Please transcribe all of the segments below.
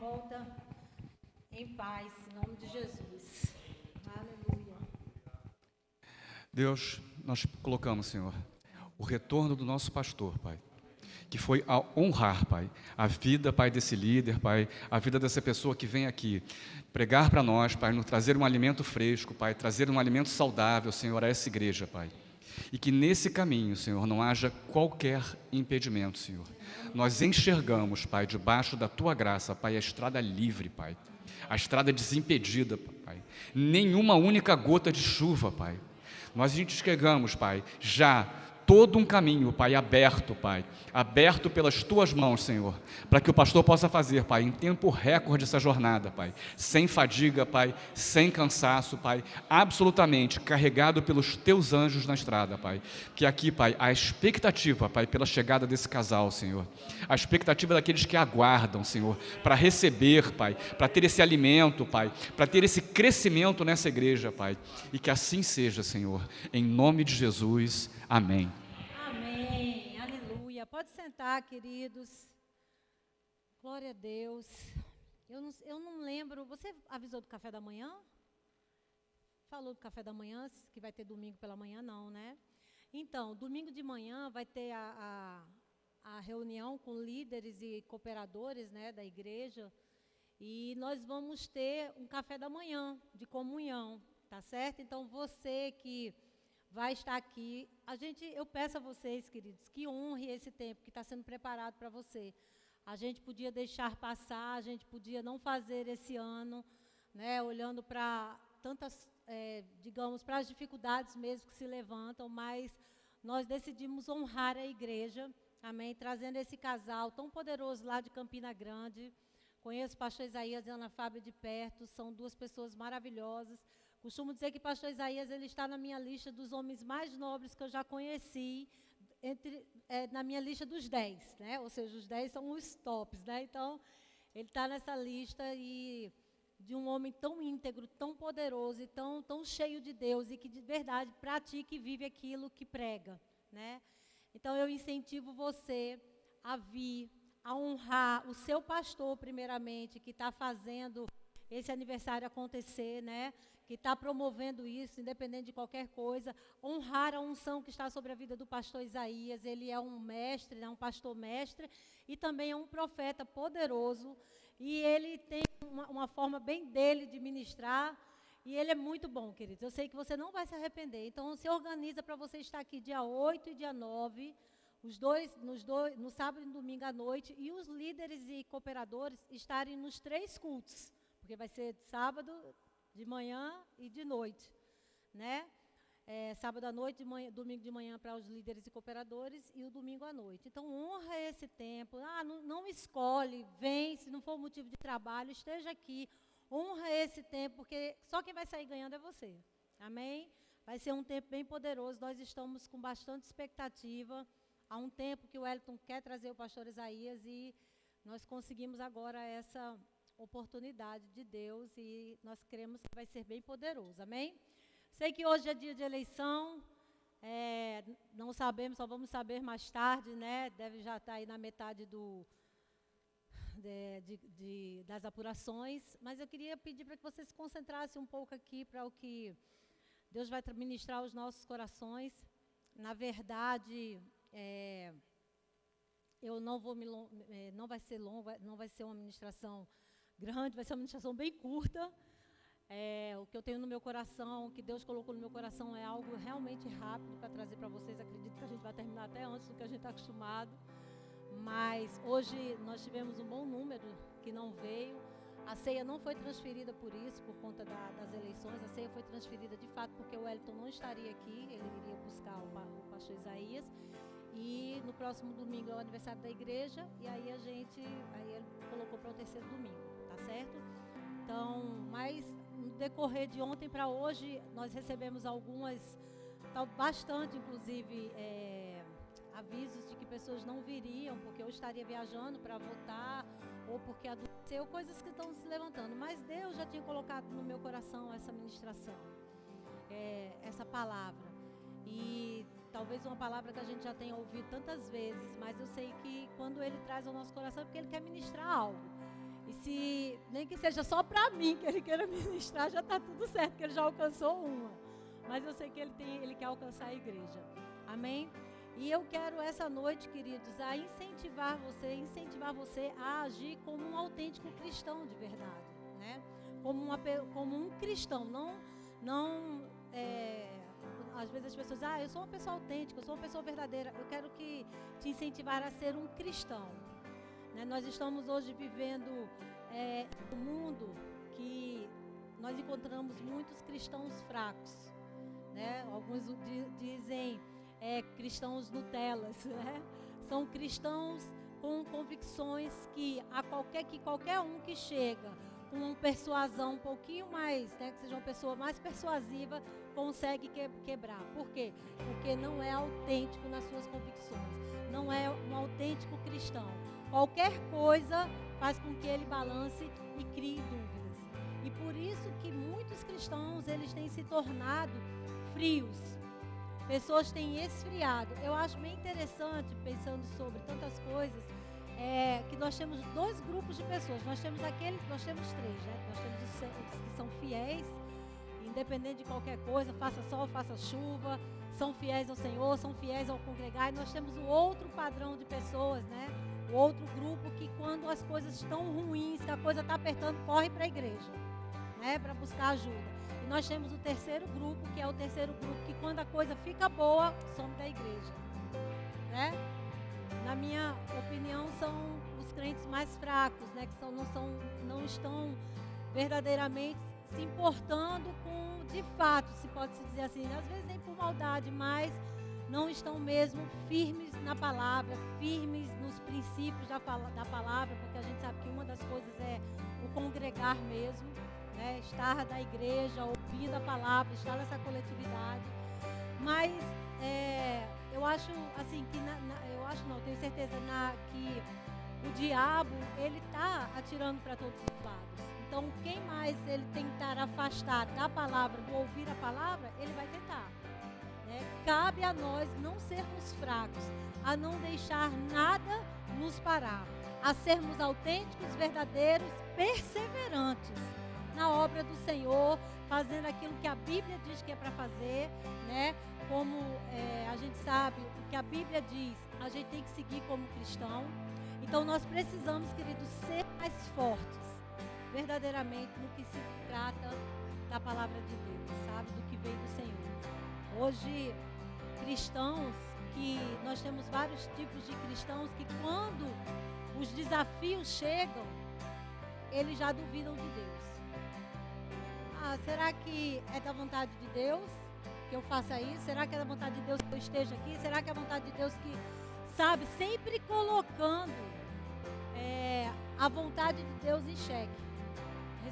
volta em paz, em nome de Jesus. Aleluia. Deus, nós colocamos, Senhor, o retorno do nosso pastor, Pai, que foi a honrar, Pai, a vida, Pai, desse líder, Pai, a vida dessa pessoa que vem aqui pregar para nós, Pai, nos trazer um alimento fresco, Pai, trazer um alimento saudável, Senhor, a essa igreja, Pai. E que nesse caminho, Senhor, não haja qualquer impedimento, Senhor. Nós enxergamos, Pai, debaixo da Tua graça, Pai, a estrada livre, Pai, a estrada desimpedida, Pai. Nenhuma única gota de chuva, Pai. Nós enxergamos, Pai, já todo um caminho, Pai, aberto, Pai, aberto pelas Tuas mãos, Senhor, para que o pastor possa fazer, Pai, em tempo recorde essa jornada, Pai, sem fadiga, Pai, sem cansaço, Pai, absolutamente carregado pelos Teus anjos na estrada, Pai, que aqui, Pai, a expectativa, Pai, pela chegada desse casal, Senhor, a expectativa daqueles que aguardam, Senhor, para receber, Pai, para ter esse alimento, Pai, para ter esse crescimento nessa igreja, Pai, e que assim seja, Senhor, em nome de Jesus, amém. Amém, aleluia. Pode sentar, queridos. Glória a Deus. Eu não lembro, você avisou do café da manhã? Falou do café da manhã, que vai ter domingo pela manhã, não, né? Então, domingo de manhã vai ter a reunião com líderes e cooperadores, né, da igreja, e nós vamos ter um café da manhã de comunhão, tá certo? Então, você que vai estar aqui, eu peço a vocês, queridos, que honre esse tempo que está sendo preparado para você. A gente podia deixar passar, a gente podia não fazer esse ano, né, olhando para tantas, digamos, para as dificuldades mesmo que se levantam, mas nós decidimos honrar a igreja, amém, trazendo esse casal tão poderoso lá de Campina Grande. Conheço o pastor Isaías e a Ana Fábia de perto, são duas pessoas maravilhosas. Costumo dizer que pastor Isaías, ele está na minha lista dos homens mais nobres que eu já conheci, na minha lista dos 10, né? Ou seja, os 10 são os tops, né? Então, ele está nessa lista e de um homem tão íntegro, tão poderoso e tão cheio de Deus e que de verdade pratica e vive aquilo que prega, né? Então, eu incentivo você a vir, a honrar o seu pastor, primeiramente, que está fazendo esse aniversário acontecer, né? Que está promovendo isso, independente de qualquer coisa, honrar a unção que está sobre a vida do pastor Isaías. Ele é um mestre, né, um pastor mestre, e também é um profeta poderoso, e ele tem uma forma bem dele de ministrar, e ele é muito bom, queridos. Eu sei que você não vai se arrepender, então se organiza para você estar aqui dia 8 e dia 9, no sábado e no domingo à noite, e os líderes e cooperadores estarem nos 3 cultos, porque vai ser sábado, de manhã e de noite, né? Sábado à noite, domingo de manhã para os líderes e cooperadores e o domingo à noite. Então, honra esse tempo. Não escolhe, vem, se não for motivo de trabalho, esteja aqui. Honra esse tempo, porque só quem vai sair ganhando é você. Amém? Vai ser um tempo bem poderoso. Nós estamos com bastante expectativa. Há um tempo que o Wellington quer trazer o pastor Isaías e nós conseguimos agora essa oportunidade de Deus e nós cremos que vai ser bem poderoso, amém? Sei que hoje é dia de eleição, não sabemos, só vamos saber mais tarde, né? Deve já estar aí na metade das apurações, mas eu queria pedir para que você se concentrasse um pouco aqui para o que Deus vai ministrar aos nossos corações. Na verdade, eu não vou não vai ser longo, não vai ser uma ministração grande, vai ser uma ministração bem curta. O que eu tenho no meu coração, o que Deus colocou no meu coração é algo realmente rápido para trazer para vocês. Acredito que a gente vai terminar até antes do que a gente está acostumado. Mas hoje nós tivemos um bom número que não veio. A ceia não foi transferida por isso, por conta das eleições. A ceia foi transferida de fato porque o Wellington não estaria aqui, ele iria buscar o pastor Isaías. E no próximo domingo é o aniversário da igreja, e aí ele colocou para o terceiro domingo, tá certo? Então, mas no decorrer de ontem para hoje, nós recebemos bastante inclusive, avisos de que pessoas não viriam, porque eu estaria viajando para votar, ou porque adoeceu, coisas que estão se levantando. Mas Deus já tinha colocado no meu coração essa ministração, essa palavra. E talvez uma palavra que a gente já tenha ouvido tantas vezes, mas eu sei que quando Ele traz ao nosso coração é porque Ele quer ministrar algo. E se nem que seja só para mim que ele queira ministrar, já está tudo certo, que ele já alcançou uma. Mas eu sei que ele quer alcançar a igreja. Amém? E eu quero essa noite, queridos, a incentivar você a agir como um autêntico cristão de verdade, né? Como um cristão, às vezes as pessoas dizem, eu sou uma pessoa autêntica, eu sou uma pessoa verdadeira. Eu quero te incentivar a ser um cristão, né? Nós estamos hoje vivendo um mundo que nós encontramos muitos cristãos fracos, né? Alguns dizem cristãos Nutellas, né? São cristãos com convicções que qualquer um que chega com uma persuasão um pouquinho mais, né, que seja uma pessoa mais persuasiva, consegue quebrar. Por quê? Porque não é autêntico nas suas convicções, não é um autêntico cristão. Qualquer coisa faz com que ele balance e crie dúvidas. E por isso que muitos cristãos, eles têm se tornado frios. Pessoas têm esfriado. Eu acho bem interessante, pensando sobre tantas coisas, que nós temos dois grupos de pessoas. Nós temos três, né? Nós temos os que são fiéis, independente de qualquer coisa, faça sol, faça chuva, são fiéis ao Senhor, são fiéis ao congregar. E nós temos o outro padrão de pessoas, né? O outro grupo que, quando as coisas estão ruins, que a coisa está apertando, corre para a igreja, né? Para buscar ajuda. E nós temos o terceiro grupo, que é o terceiro grupo que, quando a coisa fica boa, some da igreja, né? Na minha opinião, são os crentes mais fracos, né? Que não estão verdadeiramente se importando com, de fato, se pode se dizer assim, às vezes nem por maldade, mas não estão mesmo firmes na palavra, firmes nos princípios da palavra, porque a gente sabe que uma das coisas é o congregar mesmo, né? Estar da igreja, ouvindo a palavra, estar nessa coletividade. Mas eu acho assim que tenho certeza que o diabo, ele está atirando para todos os lados. Então, quem mais ele tentar afastar da palavra, do ouvir a palavra, ele vai tentar, né? Cabe a nós não sermos fracos, a não deixar nada nos parar, a sermos autênticos, verdadeiros, perseverantes na obra do Senhor, fazendo aquilo que a Bíblia diz que é para fazer, né? Como a gente sabe, o que a Bíblia diz, a gente tem que seguir como cristão. Então nós precisamos, queridos, ser mais fortes, verdadeiramente, no que se trata da palavra de Deus, sabe? Do que vem do Senhor. Hoje, cristãos, que nós temos vários tipos de cristãos que, quando os desafios chegam, eles já duvidam de Deus. Será que é da vontade de Deus que eu faça isso? Será que é da vontade de Deus que eu esteja aqui? Será que é da vontade de Deus que, sabe, sempre colocando a vontade de Deus em xeque?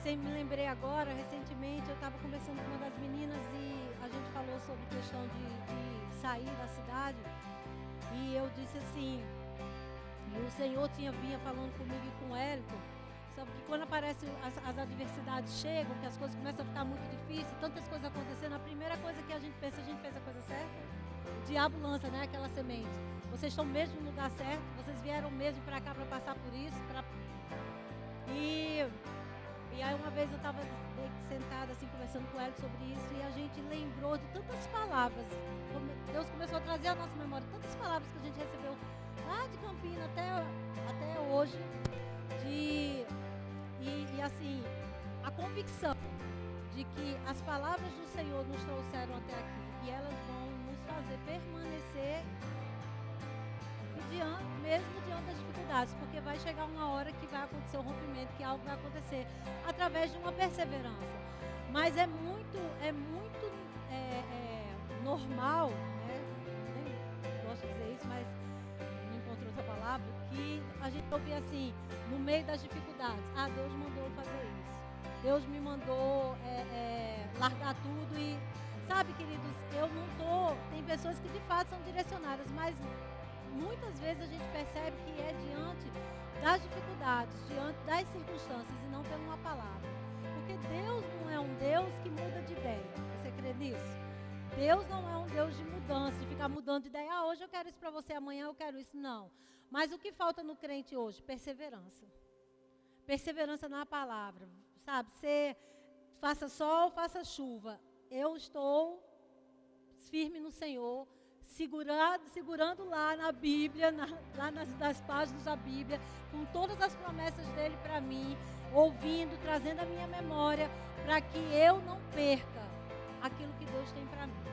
Me lembrei agora, recentemente, eu estava conversando com uma das meninas e a gente falou sobre questão de sair da cidade. E eu disse assim, e o Senhor vinha falando comigo e com o Hélito, sabe que quando aparecem as adversidades chegam, que as coisas começam a ficar muito difíceis, tantas coisas acontecendo, a primeira coisa que a gente pensa, a gente fez a coisa certa? O diabo lança, né, aquela semente. Vocês estão mesmo no lugar certo? Vocês vieram mesmo para cá para passar por isso? E aí uma vez eu estava sentada assim, conversando com ela sobre isso, e a gente lembrou de tantas palavras. Deus começou a trazer à nossa memória tantas palavras que a gente recebeu lá de Campina até hoje, e assim, a convicção de que as palavras do Senhor nos trouxeram até aqui e elas vão nos fazer permanecer mesmo diante das dificuldades, porque vai chegar uma hora que vai acontecer um rompimento, que algo vai acontecer através de uma perseverança. Mas é muito normal, né? Nem gosto de dizer isso, mas não encontro outra palavra, que a gente ouve assim, no meio das dificuldades, Deus mandou eu fazer isso, Deus me mandou largar tudo. E sabe, queridos, tem pessoas que de fato são direcionadas, mas muitas vezes a gente percebe que é diante das dificuldades, diante das circunstâncias e não pela uma palavra. Porque Deus não é um Deus que muda de ideia. Você crê nisso? Deus não é um Deus de mudança, de ficar mudando de ideia. Hoje eu quero isso para você, amanhã eu quero isso. Não. Mas o que falta no crente hoje? Perseverança. perseverança na palavra, sabe? Faça sol, faça chuva. Eu estou firme no Senhor, segurando lá na Bíblia, lá nas páginas da Bíblia, com todas as promessas dele para mim, ouvindo, trazendo a minha memória, para que eu não perca aquilo que Deus tem para mim.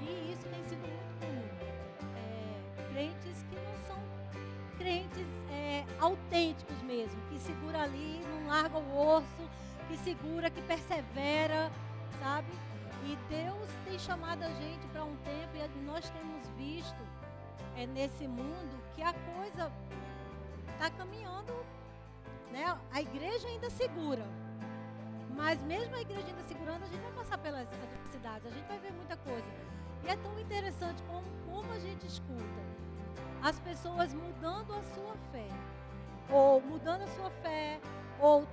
E isso tem sido muito comum. Crentes que não são crentes autênticos mesmo, que segura ali, não larga o osso, que segura, que persevera, sabe? E Deus tem chamado a gente para um tempo, e nós temos visto nesse mundo que a coisa está caminhando, né? A igreja ainda segura, mas mesmo a igreja ainda segurando, a gente vai passar pelas adversidades, a gente vai ver muita coisa. E é tão interessante como a gente escuta as pessoas mudando a sua fé, ou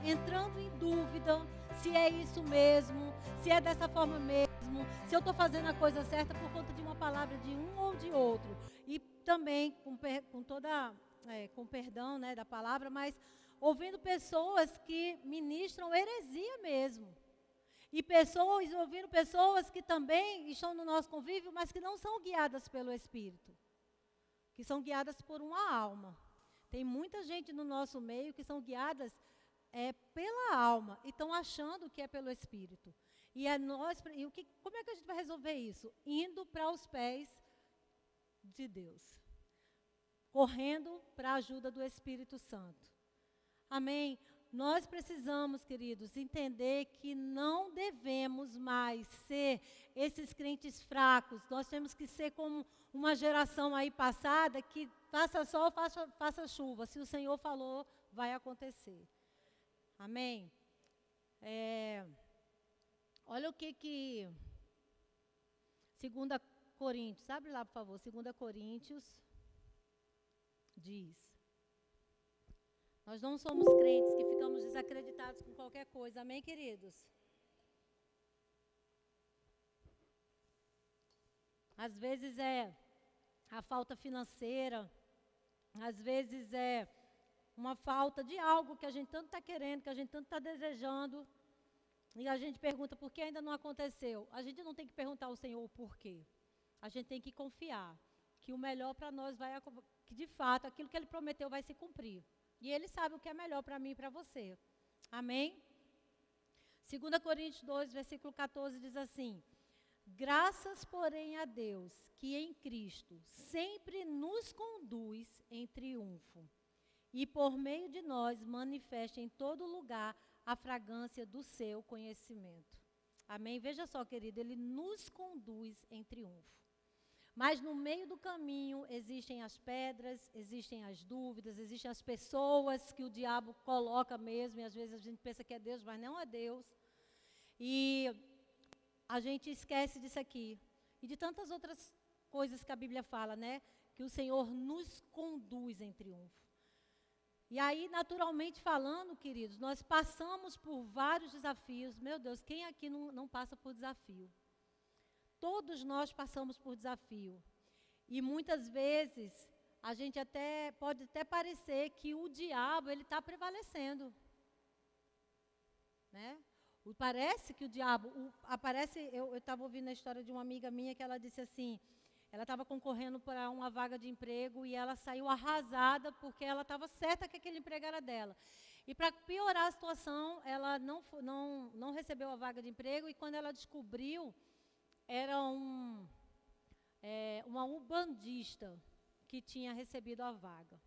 entrando em dúvida se é isso mesmo, se é dessa forma mesmo, se eu estou fazendo a coisa certa por conta de uma palavra de um ou de outro. E também com perdão, né, da palavra, mas ouvindo pessoas que ministram heresia mesmo. E ouvindo pessoas que também estão no nosso convívio, mas que não são guiadas pelo Espírito, que são guiadas por uma alma. Tem muita gente no nosso meio que são guiadas pela alma e estão achando que é pelo Espírito. Como é que a gente vai resolver isso? Indo para os pés de Deus, correndo para a ajuda do Espírito Santo. Amém? Nós precisamos, queridos, entender que não devemos mais ser esses crentes fracos. Nós temos que ser como uma geração aí passada que faça sol, faça chuva. Se o Senhor falou, vai acontecer. Amém? Olha o que 2 Coríntios, abre lá por favor, 2 Coríntios diz. Nós não somos crentes que ficamos desacreditados com qualquer coisa, amém, queridos? Às vezes é a falta financeira, às vezes é uma falta de algo que a gente tanto está querendo, que a gente tanto está desejando, e a gente pergunta por que ainda não aconteceu. A gente não tem que perguntar ao Senhor o porquê. A gente tem que confiar que o melhor para nós que de fato aquilo que Ele prometeu vai se cumprir. E Ele sabe o que é melhor para mim e para você. Amém? 2 Coríntios 2, versículo 14 diz assim: graças, porém, a Deus, que em Cristo sempre nos conduz em triunfo, e por meio de nós manifesta em todo lugar a fragrância do seu conhecimento. Amém? Veja só, querido, Ele nos conduz em triunfo. Mas no meio do caminho existem as pedras, existem as dúvidas, existem as pessoas que o diabo coloca mesmo, e às vezes a gente pensa que é Deus, mas não é Deus. E a gente esquece disso aqui. E de tantas outras coisas que a Bíblia fala, né? Que o Senhor nos conduz em triunfo. E aí, naturalmente falando, queridos, nós passamos por vários desafios. Meu Deus, quem aqui não passa por desafio? Todos nós passamos por desafio. E muitas vezes, a gente pode até parecer que o diabo, ele está prevalecendo. Né? Parece que o diabo, eu estava ouvindo a história de uma amiga minha que ela disse assim, ela estava concorrendo para uma vaga de emprego e ela saiu arrasada porque ela estava certa que aquele emprego era dela. E para piorar a situação, ela não recebeu a vaga de emprego e quando ela descobriu, era uma ubandista que tinha recebido a vaga.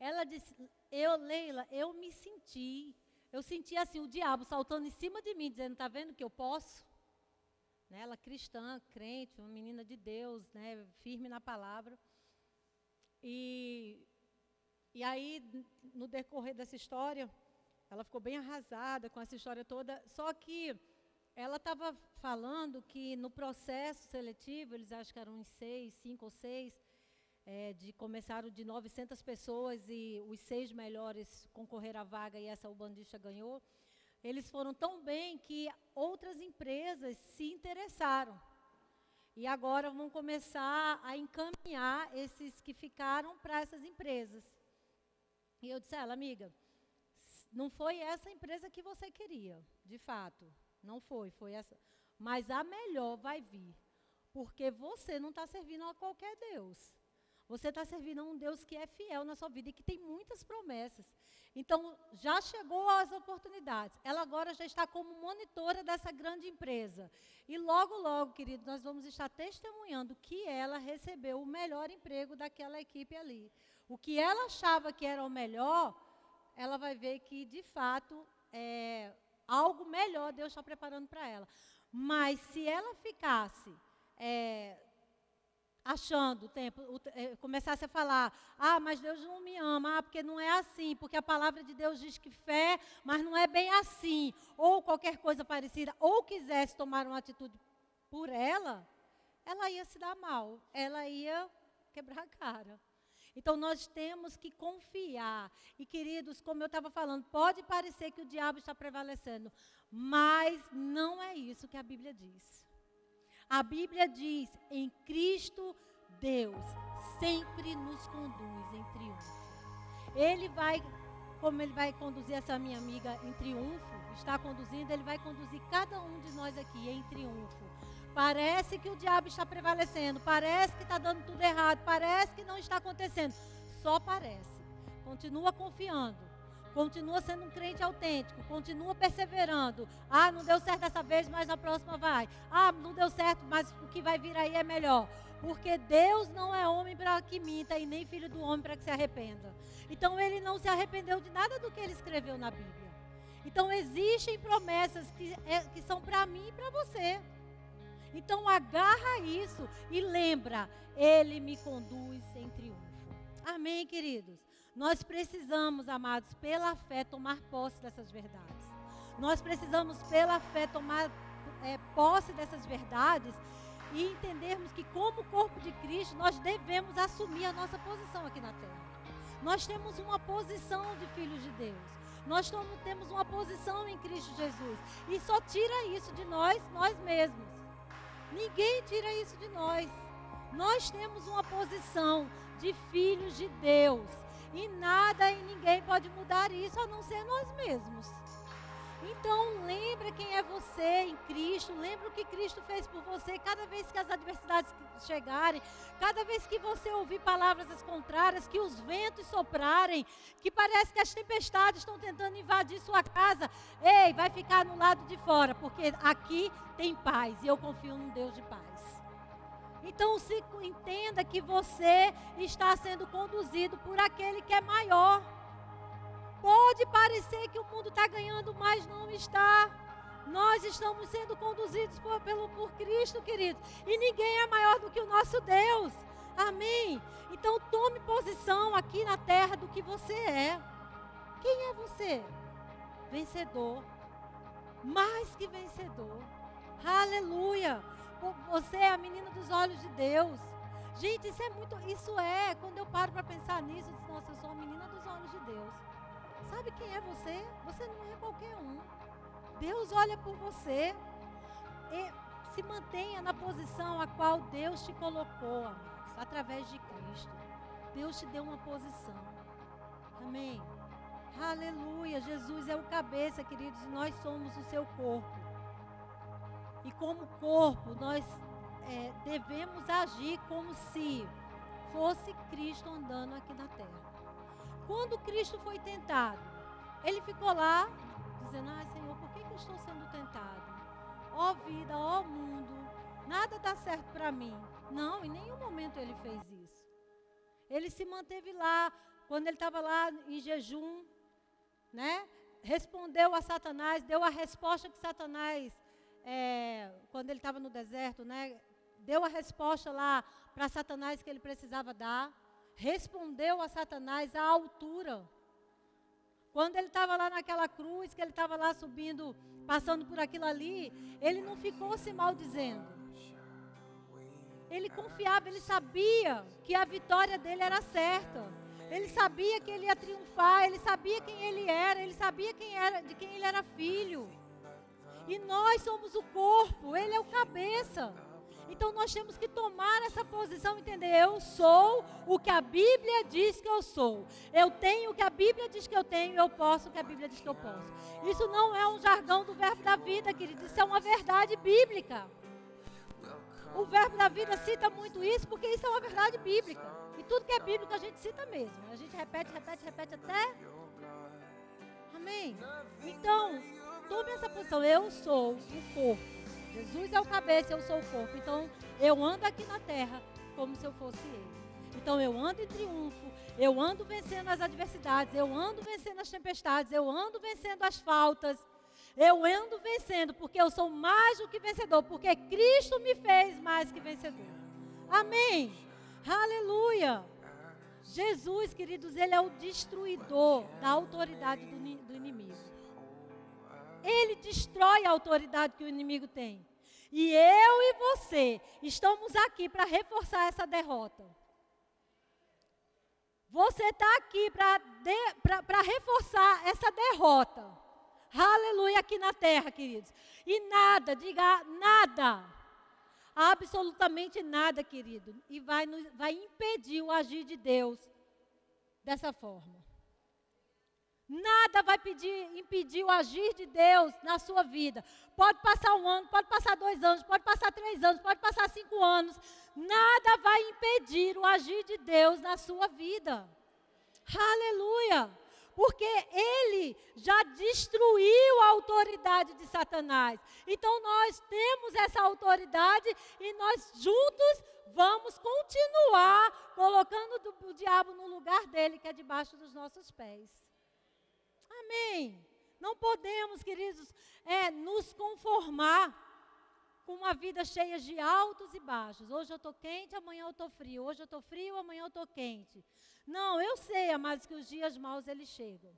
Ela disse, Leila, eu senti assim o diabo saltando em cima de mim, dizendo, está vendo que eu posso? Né, ela cristã, crente, uma menina de Deus, né, firme na palavra. E aí, no decorrer dessa história, ela ficou bem arrasada com essa história toda, só que ela estava falando que no processo seletivo, eles acham que eram uns 5 ou 6, começaram de 900 pessoas e os 6 melhores concorreram à vaga e essa ubandista ganhou. Eles foram tão bem que outras empresas se interessaram. E agora vão começar a encaminhar esses que ficaram para essas empresas. E eu disse a ela, amiga, não foi essa empresa que você queria, de fato. Não foi essa. Mas a melhor vai vir. Porque você não está servindo a qualquer Deus. Você está servindo a um Deus que é fiel na sua vida e que tem muitas promessas. Então, já chegou as oportunidades. Ela agora já está como monitora dessa grande empresa. E logo, logo, querido, nós vamos estar testemunhando que ela recebeu o melhor emprego daquela equipe ali. O que ela achava que era o melhor, ela vai ver que, de fato, algo melhor Deus está preparando para ela. Mas se ela ficasse achando o tempo, começasse a falar, mas Deus não me ama, porque não é assim, porque a palavra de Deus diz que fé, mas não é bem assim, ou qualquer coisa parecida, ou quisesse tomar uma atitude por ela ia se dar mal, ela ia quebrar a cara. Então, nós temos que confiar. E, queridos, como eu estava falando, pode parecer que o diabo está prevalecendo, mas não é isso que a Bíblia diz. A Bíblia diz, em Cristo, Deus sempre nos conduz em triunfo. Como Ele vai conduzir essa minha amiga em triunfo, está conduzindo, Ele vai conduzir cada um de nós aqui em triunfo. Parece que o diabo está prevalecendo, parece que está dando tudo errado, parece que não está acontecendo. Só parece. Continua confiando. Continua sendo um crente autêntico, continua perseverando. Não deu certo dessa vez, mas na próxima vai. Não deu certo, mas o que vai vir aí é melhor. Porque Deus não é homem para que minta e nem filho do homem para que se arrependa. Então, Ele não se arrependeu de nada do que Ele escreveu na Bíblia. Então, existem promessas que são para mim e para você. Então, agarra isso e lembra, Ele me conduz em triunfo. Amém, queridos? Nós precisamos, amados, pela fé, tomar posse dessas verdades. Nós precisamos, pela fé, tomar posse dessas verdades e entendermos que, como corpo de Cristo, nós devemos assumir a nossa posição aqui na terra. Nós temos uma posição de filhos de Deus. Nós temos uma posição em Cristo Jesus. E só tira isso de nós mesmos. Ninguém tira isso de nós. Nós temos uma posição de filhos de Deus. E nada e ninguém pode mudar isso, a não ser nós mesmos. Então, lembra quem é você em Cristo. Lembra o que Cristo fez por você. Cada vez que as adversidades chegarem, cada vez que você ouvir palavras contrárias, que os ventos soprarem, que parece que as tempestades estão tentando invadir sua casa. Ei, vai ficar no lado de fora, porque aqui tem paz. E eu confio num Deus de paz. Então, entenda que você está sendo conduzido por aquele que é maior. Pode parecer que o mundo está ganhando, mas não está. Nós estamos sendo conduzidos por Cristo, queridos. E ninguém é maior do que o nosso Deus. Amém? Então, tome posição aqui na terra do que você é. Quem é você? Vencedor. Mais que vencedor. Aleluia. Você é a menina dos olhos de Deus. Gente, quando eu paro para pensar nisso, eu digo, nossa, eu sou a menina dos olhos de Deus. Sabe quem é você? Você não é qualquer um. Deus olha por você. E se mantenha na posição a qual Deus te colocou, amados, através de Cristo. Deus te deu uma posição. Amém? Aleluia. Jesus é o cabeça, queridos, e nós somos o seu corpo. E como corpo, nós devemos agir como se fosse Cristo andando aqui na terra. Quando Cristo foi tentado, Ele ficou lá, dizendo, Senhor, por que eu estou sendo tentado? Ó vida, ó mundo, nada dá certo para mim. Não, em nenhum momento Ele fez isso. Ele se manteve lá, quando Ele estava lá em jejum, né? Respondeu a Satanás, deu a resposta que Satanás... quando ele estava no deserto, né, deu a resposta lá para Satanás que ele precisava dar, respondeu a Satanás à altura. Quando ele estava lá naquela cruz, que ele estava lá subindo, passando por aquilo ali, ele não ficou se maldizendo. Ele confiava, ele sabia que a vitória dele era certa. Ele sabia que ele ia triunfar, ele sabia quem ele era, ele sabia de quem ele era filho. E nós somos o corpo, Ele é o cabeça. Então nós temos que tomar essa posição, entender, eu sou o que a Bíblia diz que eu sou. Eu tenho o que a Bíblia diz que eu tenho, eu posso o que a Bíblia diz que eu posso. Isso não é um jargão do verbo da vida, querido, isso é uma verdade bíblica. O verbo da vida cita muito isso, porque isso é uma verdade bíblica. E tudo que é bíblico a gente cita mesmo. A gente repete até... Amém? Então, tome essa posição, eu sou o corpo. Jesus é o cabeça, eu sou o corpo. Então, eu ando aqui na terra como se eu fosse Ele. Então, eu ando em triunfo, eu ando vencendo as adversidades, eu ando vencendo as tempestades, eu ando vencendo as faltas, eu ando vencendo, porque eu sou mais do que vencedor, porque Cristo me fez mais que vencedor. Amém? Aleluia! Jesus, queridos, Ele é o destruidor da autoridade do inimigo. Ele destrói a autoridade que o inimigo tem. E eu e você estamos aqui para reforçar essa derrota. Você está aqui para reforçar essa derrota. Aleluia, aqui na terra, queridos. E nada, diga nada. Absolutamente nada, querido. E vai impedir o agir de Deus dessa forma. Nada vai impedir o agir de Deus na sua vida. Pode passar 1 ano, pode passar 2 anos, pode passar 3 anos, pode passar 5 anos. Nada vai impedir o agir de Deus na sua vida. Aleluia! Porque Ele já destruiu a autoridade de Satanás. Então nós temos essa autoridade e nós juntos vamos continuar colocando o diabo no lugar dele, que é debaixo dos nossos pés. Amém. Não podemos, queridos, nos conformar com uma vida cheia de altos e baixos. Hoje eu estou quente, amanhã eu estou frio. Hoje eu estou frio, amanhã eu estou quente. Não, eu sei, amados, que os dias maus eles chegam.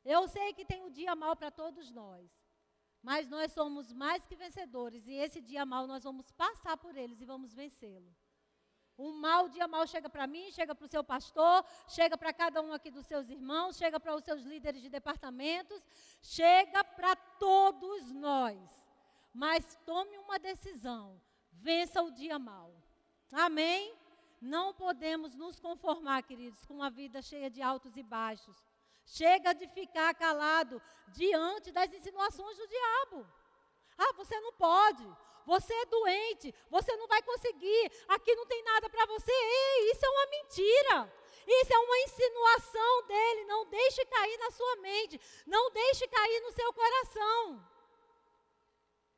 Eu sei que tem um dia mau para todos nós. Mas nós somos mais que vencedores. E esse dia mau nós vamos passar por eles e vamos vencê-lo. Um dia mau chega para mim, chega para o seu pastor, chega para cada um aqui dos seus irmãos, chega para os seus líderes de departamentos, chega para todos nós. Mas tome uma decisão, vença o dia mau. Amém? Não podemos nos conformar, queridos, com uma vida cheia de altos e baixos. Chega de ficar calado diante das insinuações do diabo. Ah, você não pode. Você é doente, você não vai conseguir, aqui não tem nada para você. Ei, isso é uma mentira. Isso é uma insinuação dele. Não deixe cair na sua mente, não deixe cair no seu coração.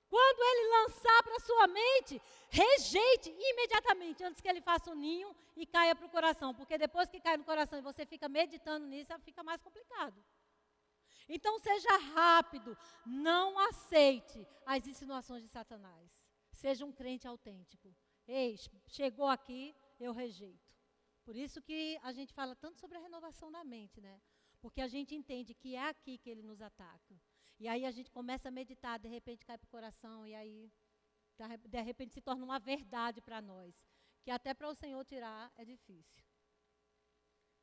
Quando ele lançar para a sua mente, rejeite imediatamente, antes que ele faça um ninho e caia para o coração. Porque depois que cai no coração e você fica meditando nisso, fica mais complicado. Então seja rápido, não aceite as insinuações de Satanás. Seja um crente autêntico. Ei, chegou aqui, eu rejeito. Por isso que a gente fala tanto sobre a renovação da mente, né? Porque a gente entende que é aqui que ele nos ataca. E aí a gente começa a meditar, de repente cai para o coração, e aí de repente se torna uma verdade para nós. Que até para o Senhor tirar é difícil.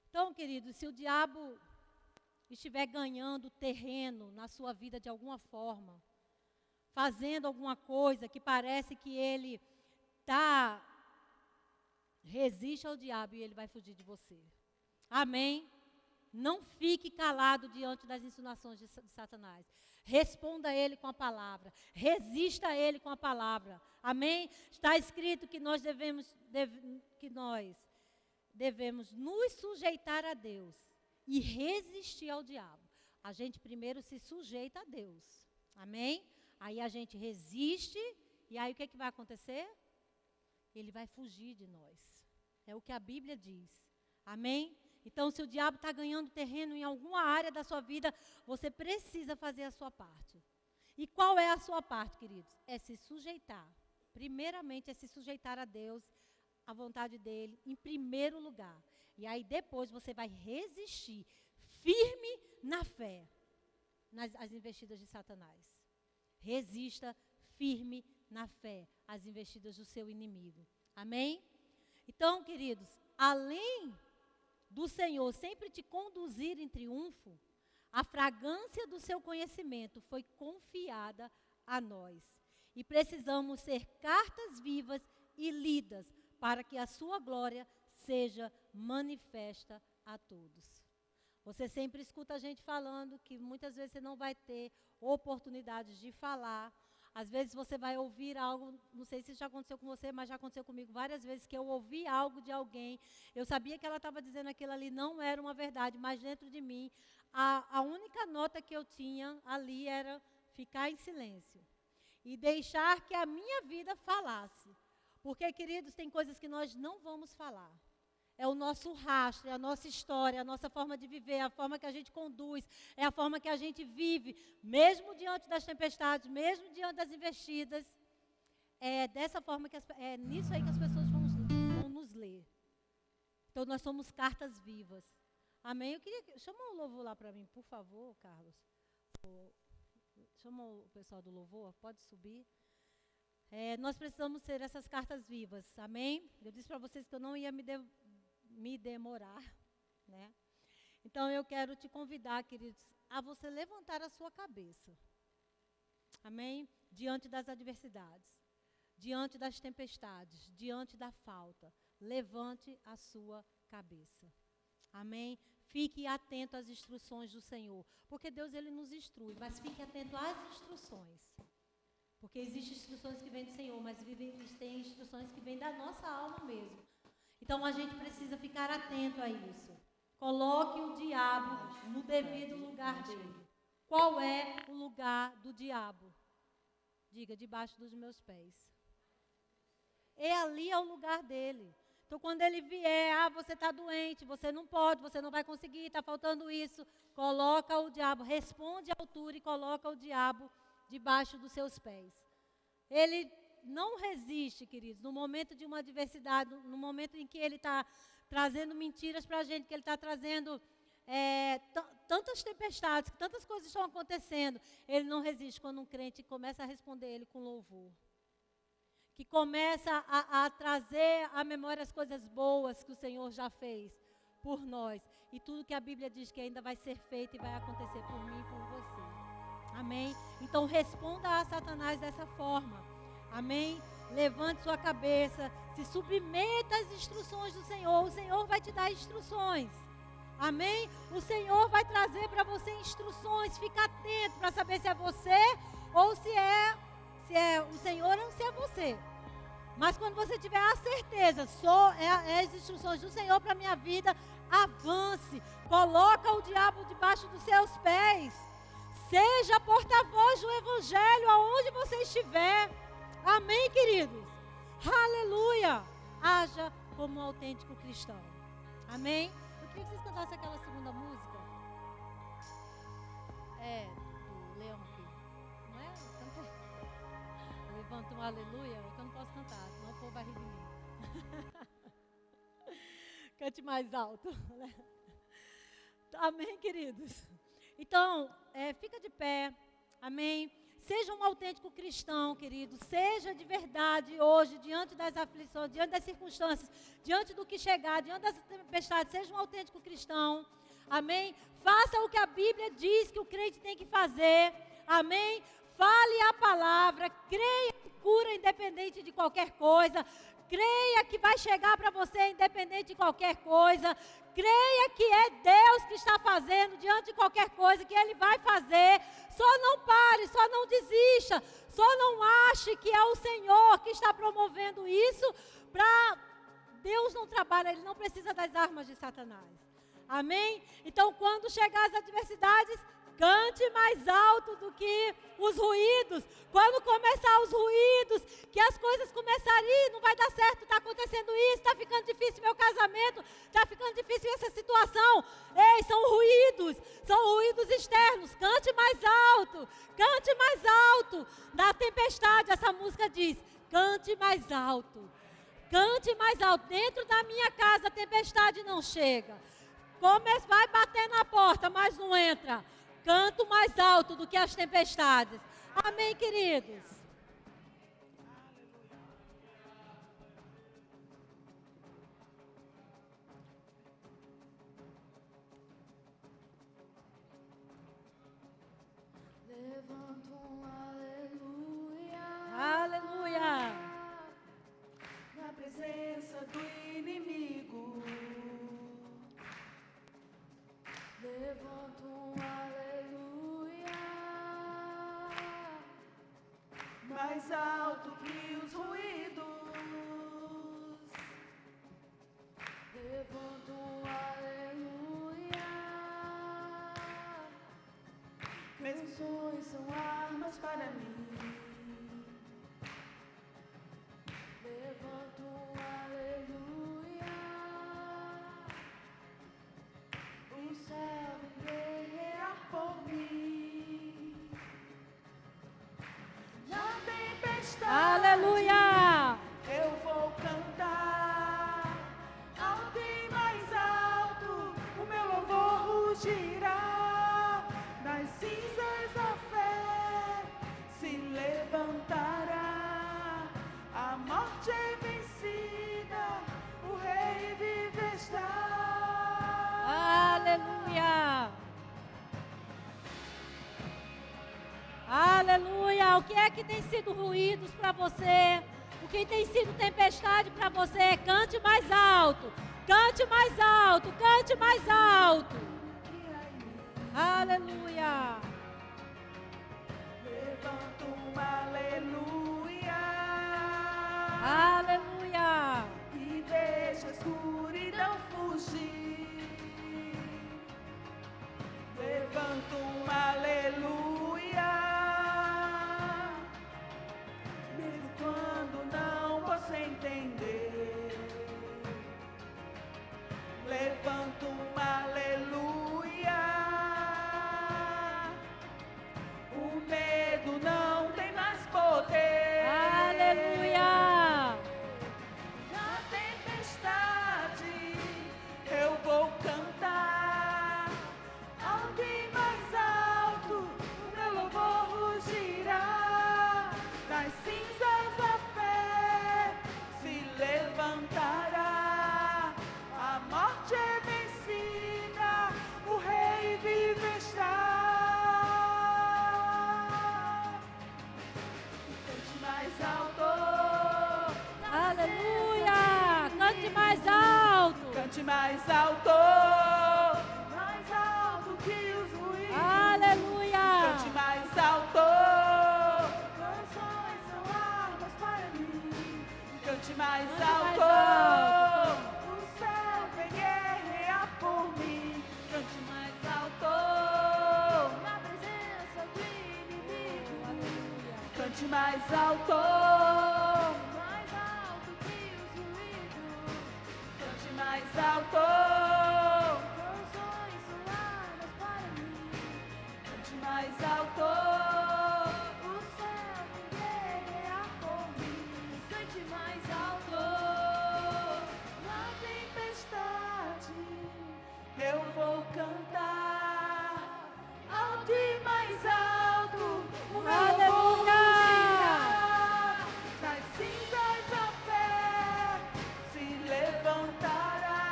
Então, queridos, se o diabo estiver ganhando terreno na sua vida de alguma forma, fazendo alguma coisa que parece que ele resiste ao diabo e ele vai fugir de você. Amém? Não fique calado diante das insinuações de Satanás. Responda a ele com a palavra. Resista a ele com a palavra. Amém? Está escrito que nós devemos nos sujeitar a Deus e resistir ao diabo. A gente primeiro se sujeita a Deus. Amém? Aí a gente resiste, e aí o que é que vai acontecer? Ele vai fugir de nós. É o que a Bíblia diz. Amém? Então, se o diabo está ganhando terreno em alguma área da sua vida, você precisa fazer a sua parte. E qual é a sua parte, queridos? É se sujeitar. Primeiramente, é se sujeitar a Deus, à vontade dEle, em primeiro lugar. E aí, depois, você vai resistir, firme na fé, às investidas de Satanás. Resista firme na fé às investidas do seu inimigo. Amém? Então, queridos, além do Senhor sempre te conduzir em triunfo, a fragrância do seu conhecimento foi confiada a nós. E precisamos ser cartas vivas e lidas para que a sua glória seja manifesta a todos. Você sempre escuta a gente falando que muitas vezes você não vai ter oportunidades de falar. Às vezes você vai ouvir algo, não sei se já aconteceu com você, mas já aconteceu comigo várias vezes, que eu ouvi algo de alguém, eu sabia que ela estava dizendo aquilo ali, não era uma verdade, mas dentro de mim, a única nota que eu tinha ali era ficar em silêncio. E deixar que a minha vida falasse. Porque, queridos, tem coisas que nós não vamos falar. É o nosso rastro, é a nossa história, é a nossa forma de viver, é a forma que a gente conduz, é a forma que a gente vive, mesmo diante das tempestades, mesmo diante das investidas. É dessa forma que é nisso aí que as pessoas vão nos ler. Então nós somos cartas vivas. Amém? Eu queria chama o louvor lá para mim, por favor, Carlos. Chama o pessoal do louvor, pode subir. Nós precisamos ser essas cartas vivas. Amém? Eu disse para vocês que eu não ia me demorar, né? Então eu quero te convidar, queridos, a você levantar a sua cabeça. Amém? Diante das adversidades, diante das tempestades, diante da falta, levante a sua cabeça. Amém? Fique atento às instruções do Senhor, porque Deus ele nos instrui, mas fique atento às instruções. Porque existem instruções que vêm do Senhor, mas tem instruções que vêm da nossa alma mesmo. Então a gente precisa ficar atento a isso. Coloque o diabo no devido lugar dele. Qual é o lugar do diabo? Diga, debaixo dos meus pés. Ali é o lugar dele. Então quando ele vier, você está doente, você não pode, você não vai conseguir, está faltando isso. Coloca o diabo, responde à altura e coloca o diabo debaixo dos seus pés. Ele não resiste, queridos, no momento de uma adversidade, no momento em que ele está trazendo mentiras para a gente, que ele está trazendo tantas tempestades, que tantas coisas estão acontecendo, ele não resiste quando um crente começa a responder ele com louvor. Que começa a trazer à memória as coisas boas que o Senhor já fez por nós. E tudo que a Bíblia diz que ainda vai ser feito e vai acontecer por mim e por você. Amém? Então responda a Satanás dessa forma. Amém? Levante sua cabeça, se submeta às instruções do Senhor. O Senhor vai te dar instruções. Amém? O Senhor vai trazer para você instruções. Fica atento para saber se é você ou se é o Senhor ou se é você. Mas quando você tiver a certeza, as instruções do Senhor para a minha vida, avance. Coloca o diabo debaixo dos seus pés. Seja porta-voz do Evangelho aonde você estiver. Amém, queridos? Aleluia! Haja como um autêntico cristão. Amém? Eu queria que vocês cantassem aquela segunda música. Do Leão aqui. Não é? Canta aí. Levanta um aleluia, que eu não posso cantar, senão o povo vai rir de mim. Cante mais alto. Amém, queridos? Então, fica de pé. Amém? Seja um autêntico cristão, querido. Seja de verdade hoje, diante das aflições, diante das circunstâncias, diante do que chegar, diante das tempestades. Seja um autêntico cristão. Amém? Faça o que a Bíblia diz que o crente tem que fazer. Amém? Fale a palavra. Creia em cura independente de qualquer coisa. Creia que vai chegar para você independente de qualquer coisa. Creia que é Deus que está fazendo diante de qualquer coisa, que Ele vai fazer. Só não pare, só não desista. Só não ache que é o Senhor que está promovendo isso. Deus não trabalha, Ele não precisa das armas de Satanás. Amém? Então, quando chegar as adversidades, cante mais alto do que os ruídos. Quando começar os ruídos, que as coisas começarem, não vai dar certo, está acontecendo isso, está ficando difícil meu casamento, está ficando difícil essa situação. Ei, são ruídos externos. Cante mais alto, cante mais alto. Na tempestade, essa música diz, cante mais alto. Cante mais alto. Dentro da minha casa a tempestade não chega. Vai bater na porta, mas não entra. Canto mais alto do que as tempestades. Amém, queridos? Levanto um aleluia. mais alto que os ruídos. Levanto um aleluia. Canções são armas para mim. Levanto um aleluia. O céu vem guerrear por mim. Na tempestade, Aleluia! eu vou cantar. Alto e mais alto, o meu louvor rugirá. Das cinzas a fé se levantará. A morte é vencida, o rei vive está. Aleluia! Aleluia! O que é que tem sido ruídos para você? O que tem sido tempestade para você? Cante mais alto! Cante mais alto! Cante mais alto! Aleluia! Levanto um aleluia. Aleluia! E deixa a escuridão fugir. Levanto um aleluia. Mesmo quando não posso entender. Levanto um aleluia. O medo não tem mais poder. Aleluia! Na tempestade eu vou cantar. Alto e mais alto, o meu louvor rugirá. Das cinzas a fé se levantará. A morte é vencida, o rei vive está. Cante mais alto. Aleluia! Cante mais alto! Cante mais alto que os ruídos. Aleluia! Cante mais alto. Canções são armas para mim. Cante mais Cante alto. mais alto. O céu vem guerrear por mim. Cante mais alto. Na presença do inimigo. Aleluia! Cante mais alto. Mais alto que os ruídos. Cante mais alto. Canções são armas para mim. Cante mais alto. O céu vem guerrear por mim. Cante mais alto. Na tempestade eu vou cantar. Alto e mais alto. O meu Aleluia! louvor rugirá. Das cinzas a fé se levantará.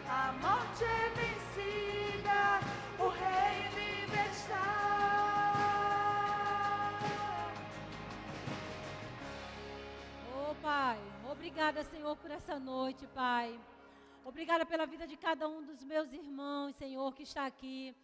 A morte é vencida, o rei vive está. Oh, Pai, obrigada, Senhor, por essa noite, Pai. Obrigada pela vida de cada um dos meus irmãos, Senhor, que está aqui.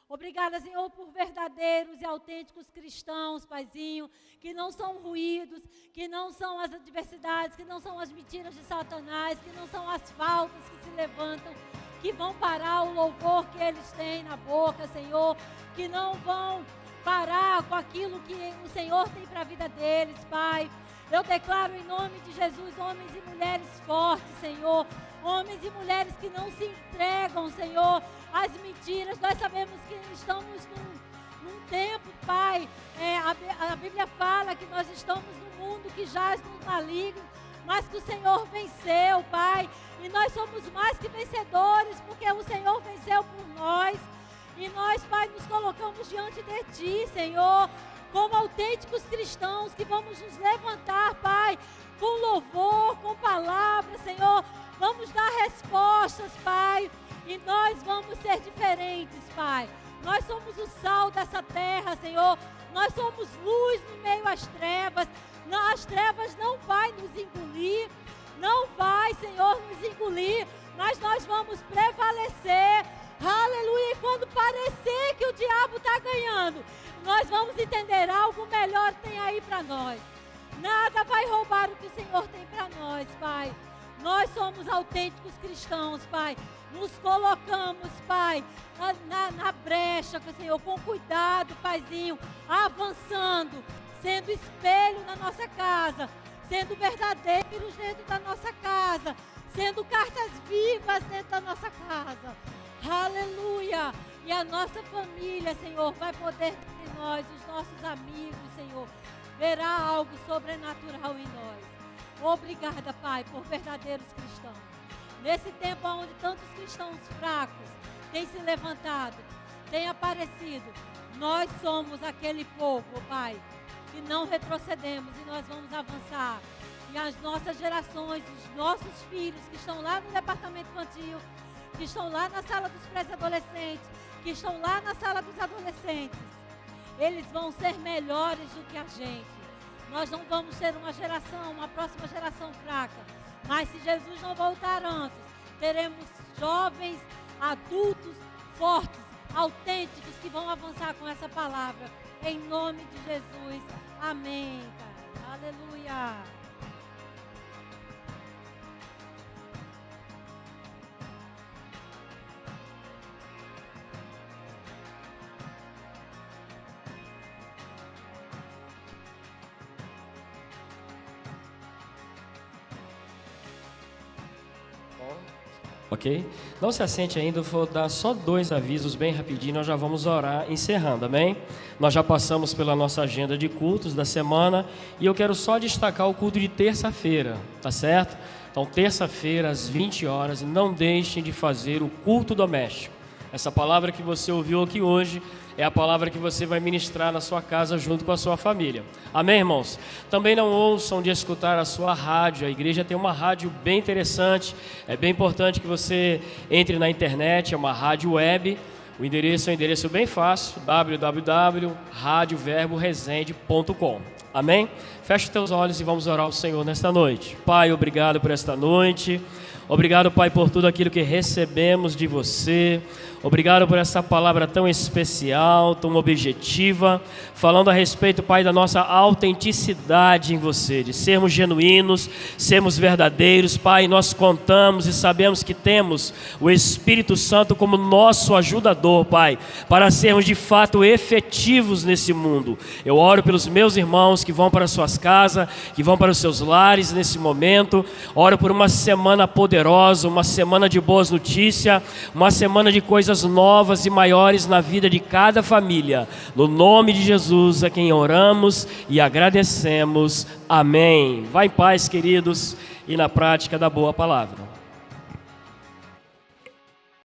Obrigada, Senhor, por verdadeiros e autênticos cristãos, Paizinho, que não são ruídos, que não são as adversidades, que não são as mentiras de Satanás, que não são as faltas que se levantam, que vão parar o louvor que eles têm na boca, Senhor, que não vão parar com aquilo que o Senhor tem para a vida deles, Pai. Eu declaro em nome de Jesus, homens e mulheres fortes, Senhor, homens e mulheres que não se entregam, Senhor, às mentiras. Nós sabemos que estamos num tempo, Pai, a Bíblia fala que nós estamos num mundo que jaz no maligno, mas que o Senhor venceu, Pai, e nós somos mais que vencedores, porque o Senhor venceu por nós, e nós, Pai, nos colocamos diante de Ti, Senhor, como autênticos cristãos, que vamos nos levantar, Pai, com louvor, com palavras, Senhor, vamos dar respostas, Pai, e nós vamos ser diferentes, Pai. Nós somos o sal dessa terra, Senhor. Nós somos luz no meio às trevas. As trevas não vai nos engolir, não vai, Senhor, nos engolir, mas nós vamos prevalecer, Aleluia. E quando parecer que o diabo está ganhando, nós vamos entender algo melhor tem aí para nós. Nada vai roubar o que o Senhor tem para nós, Pai. Nós somos autênticos cristãos, Pai. Nos colocamos, Pai, na brecha, Senhor, com cuidado, Paizinho, avançando, sendo espelho na nossa casa, sendo verdadeiros dentro da nossa casa, sendo cartas vivas dentro da nossa casa. Aleluia! E a nossa família, Senhor, vai poder ver em nós, os nossos amigos, Senhor, verá algo sobrenatural em nós. Obrigada, Pai, por verdadeiros cristãos. Nesse tempo onde tantos cristãos fracos têm se levantado, têm aparecido, nós somos aquele povo, Pai, que não retrocedemos e nós vamos avançar. E as nossas gerações, os nossos filhos que estão lá no departamento infantil, que estão lá na sala dos pré-adolescentes, que estão lá na sala dos adolescentes, eles vão ser melhores do que a gente. Nós não vamos ter uma próxima geração fraca. Mas se Jesus não voltar antes, teremos jovens, adultos, fortes, autênticos, que vão avançar com essa palavra. Em nome de Jesus. Amém, Pai. Aleluia. Ok? Não se assente ainda, eu vou dar só 2 avisos bem rapidinho, nós já vamos orar encerrando, amém? Nós já passamos pela nossa agenda de cultos da semana e eu quero só destacar o culto de terça-feira, tá certo? Então, terça-feira, às 20 horas, não deixem de fazer o culto doméstico. Essa palavra que você ouviu aqui hoje é a palavra que você vai ministrar na sua casa junto com a sua família. Amém, irmãos? Também não ouçam de escutar a sua rádio. A igreja tem uma rádio bem interessante. É bem importante que você entre na internet, é uma rádio web. O endereço é um endereço bem fácil, www.radioverboresende.com. Amém? Feche os teus olhos e vamos orar ao Senhor nesta noite. Pai, obrigado por esta noite. Obrigado, Pai, por tudo aquilo que recebemos de você. Obrigado por essa palavra tão especial, tão objetiva, falando a respeito, Pai, da nossa autenticidade em você, de sermos genuínos, sermos verdadeiros. Pai, nós contamos e sabemos que temos o Espírito Santo como nosso ajudador, Pai, para sermos de fato efetivos nesse mundo. Eu oro pelos meus irmãos que vão para suas casas, que vão para os seus lares nesse momento. Oro por uma semana poderosa, uma semana de boas notícias, uma semana de coisas novas e maiores na vida de cada família. No nome de Jesus, a quem oramos e agradecemos. Amém. Vá em paz, queridos, e na prática da boa palavra.